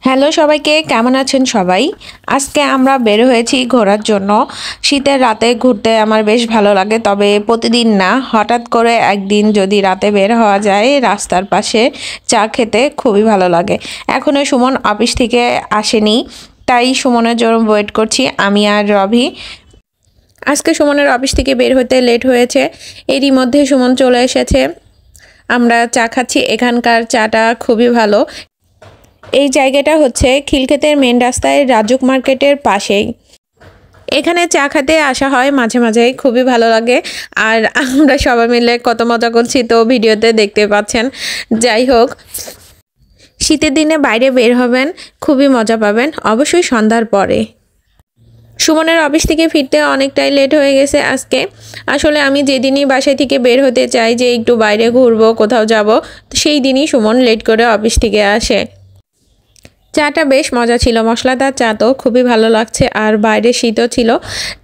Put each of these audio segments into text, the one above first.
Hello সবাইকে, কেমন আছেন সবাই? আজকে আমরা বের হয়েছি ঘোরার জন্য। শীতের রাতে ঘুরতে আমার বেশ ভালো লাগে, তবে প্রতিদিন না, হঠাৎ করে একদিন যদি রাতে বের হওয়া যায় রাস্তার পাশে চা খেতে খুবই ভালো লাগে। এখনও সুমন অফিস থেকে আসেনি, তাই সুমনের জন্য ওয়েট করছি আমি আর রবি। আজকে সুমনের অফিস থেকে বের হতে লেট হয়েছে, এরই মধ্যে সুমন চলে এসেছে। আমরা চা খাচ্ছি, এখানকার চাটা খুবই ভালো। এই জায়গাটা হচ্ছে খিলক্ষেতের মেন রাস্তায় রাজুক মার্কেটের পাশেই। এখানে চা খেতে আসা হয় মাঝে মাঝেই, খুবই ভালো লাগে। আর আমরা সবাই মিলে কত মজা করছি তো ভিডিওতে দেখতে পাচ্ছেন। যাই হোক, শীতের দিনে বাইরে বের হবেন, খুবই মজা পাবেন, অবশ্যই সন্ধ্যার পরে। সুমনের অফিস থেকে ফিরতে অনেকটাই লেট হয়ে গেছে আজকে। আসলে আমি যেদিনই বাসায় থেকে বের হতে চাই যে একটু বাইরে ঘুরবো, কোথাও যাব, সেই দিনই সুমন লেট করে অফিস থেকে আসে। চাটা বেশ মজা ছিল, মশলাদার চা তো খুবই ভালো লাগছে, আর বাইরে শীতও ছিল।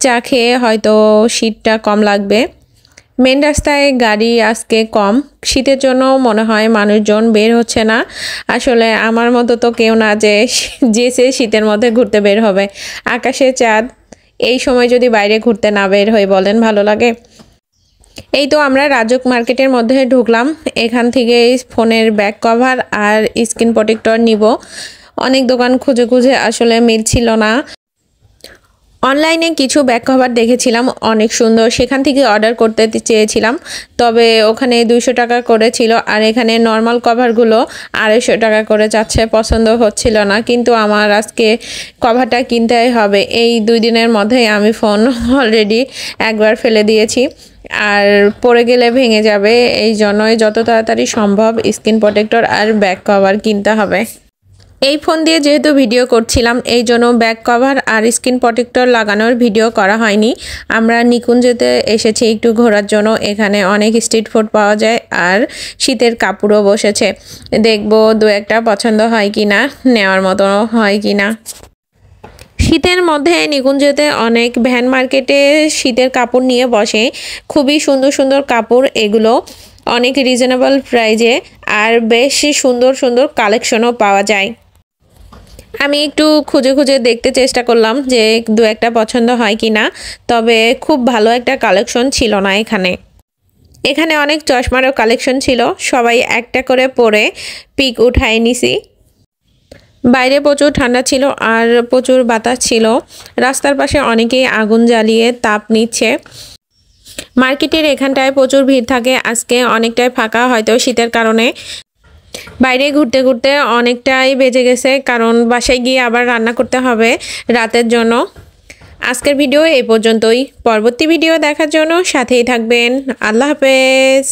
চা খেয়ে হয়তো শীতটা কম লাগবে। মেন রাস্তায় গাড়ি আজকে কম, শীতের জন্য মনে হয় মানুষজন বের হচ্ছে না। আসলে আমার মতো তো কেউ না যে সে শীতের মধ্যে ঘুরতে বের হবে। আকাশে চাঁদ, এই সময় যদি বাইরে ঘুরতে না বের হই বলেন ভালো লাগে? এই তো আমরা রাজুক মার্কেটের মধ্যে ঢুকলাম। এখান থেকে ফোনের ব্যাক কভার আর স্ক্রিন প্রোটেক্টর নিব। অনেক দোকান খুঁজে খুঁজে আসলে মিলছিল না। অনলাইনে কিছু ব্যাক কভার দেখেছিলাম অনেক সুন্দর, সেখান থেকে অর্ডার করতে চেয়েছিলাম, তবে ওখানে 200 টাকা করেছিল, আর এখানে নর্মাল কভারগুলো 250 টাকা করে চাচ্ছে। পছন্দ হচ্ছিল না, কিন্তু আমার আজকে কভারটা কিনতেই হবে। এই 2 দিনের মধ্যেই আমি ফোন অলরেডি একবার ফেলে দিয়েছি, আর পড়ে গেলে ভেঙে যাবে, এই জন্যই যত তাড়াতাড়ি সম্ভব স্ক্রিন প্রোটেক্টর আর ব্যাক কভার কিনতে হবে। এই ফোন দিয়ে যেহেতু ভিডিও করছিলাম, এই জন্য ব্যাক কভার আর স্ক্রিন প্রোটেক্টর লাগানোর ভিডিও করা হয়নি। আমরা নিকুঞ্জতে এসেছি একটু ঘোরার জন্য, এখানে অনেক স্ট্রিট ফুড পাওয়া যায়, আর শীতের কাপড়ও বসেছে। দেখব দু একটা পছন্দ হয় কি না, নেওয়ার মতো হয় কি না। শীতের মধ্যে নিকুঞ্জতে অনেক ভ্যান মার্কেটে শীতের কাপড় নিয়ে বসে, খুবই সুন্দর সুন্দর কাপড় এগুলো, অনেক রিজনেবল প্রাইজে, আর বেশ সুন্দর সুন্দর কালেকশনও পাওয়া যায়। আমি একটু খুঁজে খুঁজে দেখতে চেষ্টা করলাম যে দু একটা পছন্দ হয় কি না, তবে খুব ভালো একটা কালেকশন ছিল না এখানে। এখানে অনেক চশমারও কালেকশন ছিল, সবাই একটা করে পরে পিক উঠায় নিছি। বাইরে প্রচুর ঠান্ডা ছিল আর প্রচুর বাতাস ছিল। রাস্তার পাশে অনেকেই আগুন জ্বালিয়ে তাপ নিচ্ছে। মার্কেটের এখানটায় প্রচুর ভিড় থাকে, আজকে অনেকটাই ফাঁকা, হয়তো শীতের কারণে। বাইরে ঘুরতে ঘুরতে অনেকটাই বেজে গেছে, কারণ বাসায় গিয়ে আবার রান্না করতে হবে রাতের জন্য। আজকের ভিডিও এই পর্যন্তই, পরবর্তী ভিডিও দেখার জন্য সাথেই থাকবেন। আল্লাহ হাফেজ।